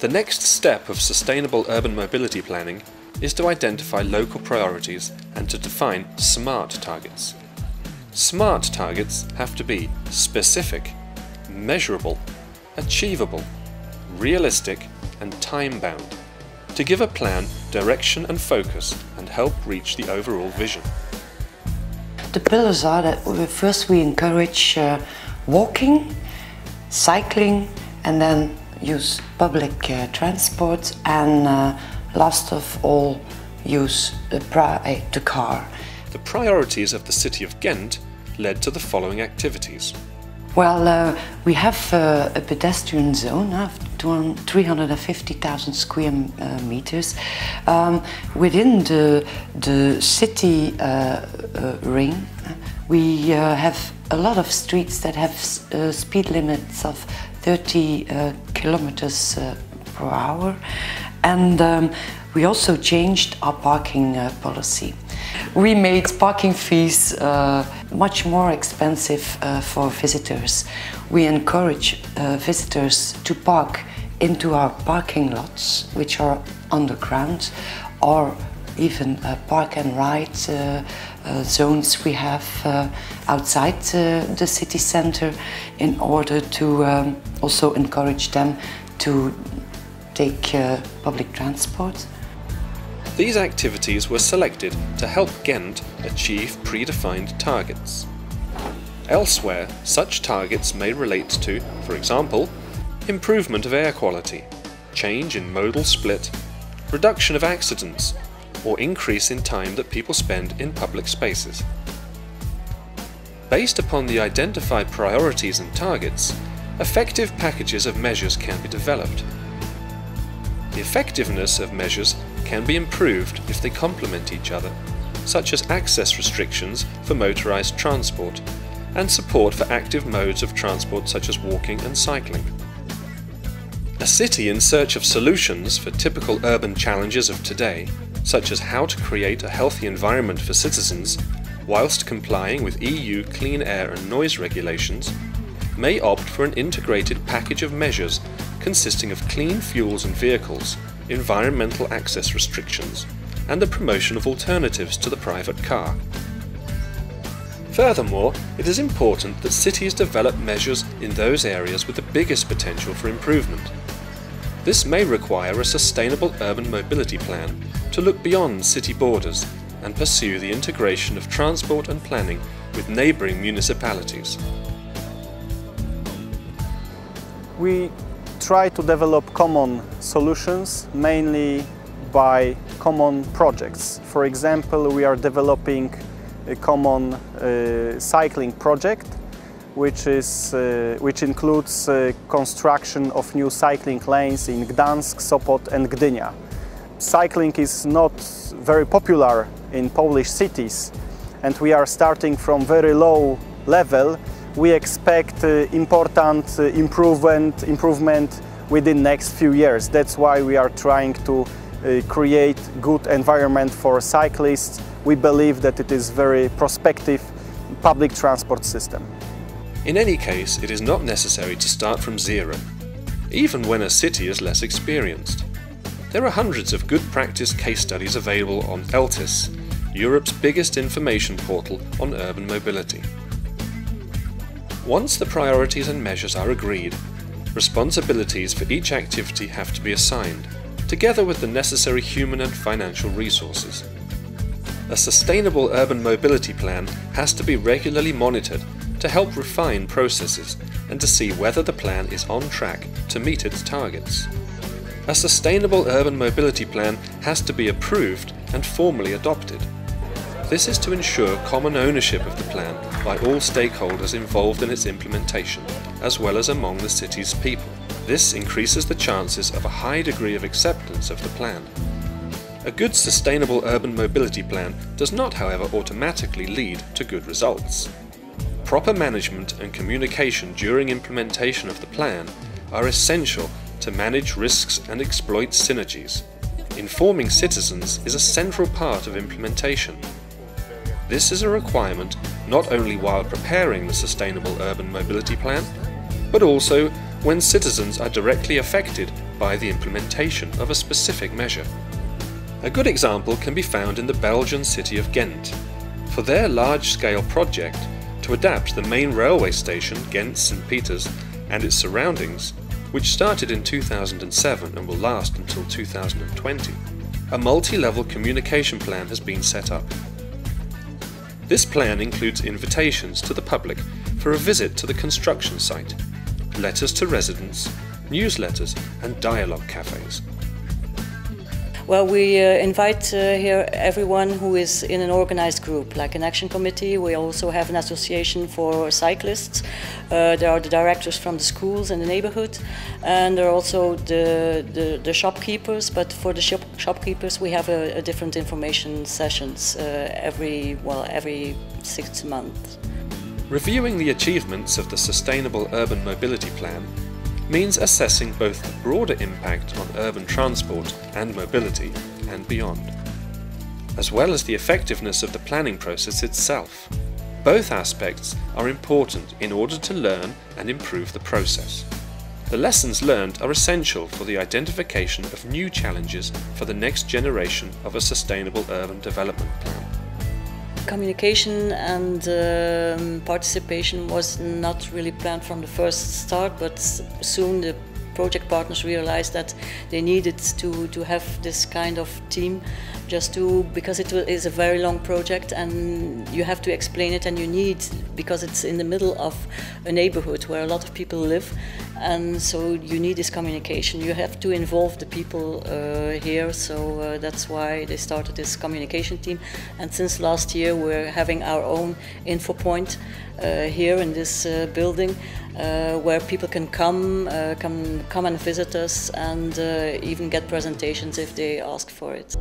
The next step of sustainable urban mobility planning is to identify local priorities and to define SMART targets. SMART targets have to be specific, measurable, achievable, realistic and time-bound to give a plan direction and focus and help reach the overall vision. The pillars are that first we encourage walking, cycling and then use public transport and last of all use the car. The priorities of the city of Ghent led to the following activities. Well, we have a pedestrian zone of 350,000 square meters. Within the city ring, we have a lot of streets that have speed limits of 30 kilometers per hour. And we also changed our parking policy. We made parking fees much more expensive for visitors. We encourage visitors to park into our parking lots, which are underground, or even park and ride zones we have outside the city center in order to also encourage them to take public transport. These activities were selected to help Ghent achieve predefined targets. Elsewhere, such targets may relate to, for example, improvement of air quality, change in modal split, reduction of accidents, or increase in time that people spend in public spaces. Based upon the identified priorities and targets, effective packages of measures can be developed. The effectiveness of measures can be improved if they complement each other, such as access restrictions for motorized transport and support for active modes of transport such as walking and cycling. A city in search of solutions for typical urban challenges of today, such as how to create a healthy environment for citizens whilst complying with EU clean air and noise regulations, may opt for an integrated package of measures consisting of clean fuels and vehicles, environmental access restrictions, and the promotion of alternatives to the private car. Furthermore, it is important that cities develop measures in those areas with the biggest potential for improvement. This may require a sustainable urban mobility plan to look beyond city borders and pursue the integration of transport and planning with neighbouring municipalities. We try to develop common solutions, mainly by common projects. For example, we are developing a common cycling project, which includes construction of new cycling lanes in Gdańsk, Sopot and Gdynia. Cycling is not very popular in Polish cities, and we are starting from very low level. We expect important improvement within next few years. That's why we are trying to create good environment for cyclists. We believe that it is very prospective public transport system. In any case, it is not necessary to start from zero, even when a city is less experienced. There are hundreds of good practice case studies available on ELTIS, Europe's biggest information portal on urban mobility. Once the priorities and measures are agreed, responsibilities for each activity have to be assigned, together with the necessary human and financial resources. A sustainable urban mobility plan has to be regularly monitored to help refine processes and to see whether the plan is on track to meet its targets. A sustainable urban mobility plan has to be approved and formally adopted. This is to ensure common ownership of the plan by all stakeholders involved in its implementation, as well as among the city's people. This increases the chances of a high degree of acceptance of the plan. A good sustainable urban mobility plan does not, however, automatically lead to good results. Proper management and communication during implementation of the plan are essential to manage risks and exploit synergies. Informing citizens is a central part of implementation. This is a requirement not only while preparing the sustainable urban mobility plan, but also when citizens are directly affected by the implementation of a specific measure. A good example can be found in the Belgian city of Ghent. For their large-scale project to adapt the main railway station Ghent-St. Peters and its surroundings, which started in 2007 and will last until 2020, a multi-level communication plan has been set up. This plan includes invitations to the public for a visit to the construction site, letters to residents, newsletters and dialogue cafes. Well, we invite here everyone who is in an organized group, like an action committee. We also have an association for cyclists. There are the directors from the schools in the neighborhood, and there are also the shopkeepers. But for the shopkeepers, we have a different information sessions every 6 months. Reviewing the achievements of the Sustainable Urban Mobility Plan means assessing both the broader impact on urban transport and mobility and beyond, as well as the effectiveness of the planning process itself. Both aspects are important in order to learn and improve the process. The lessons learned are essential for the identification of new challenges for the next generation of a sustainable urban development plan. Communication and participation was not really planned from the first start, but soon the project partners realized that they needed to have this kind of team, because it is a very long project and you have to explain it, and you need, because it's in the middle of a neighborhood where a lot of people live, and so you need this communication. You have to involve the people here, so that's why they started this communication team. And since last year we're having our own info point here in this building, where people can come and visit us, and even get presentations if they ask for it.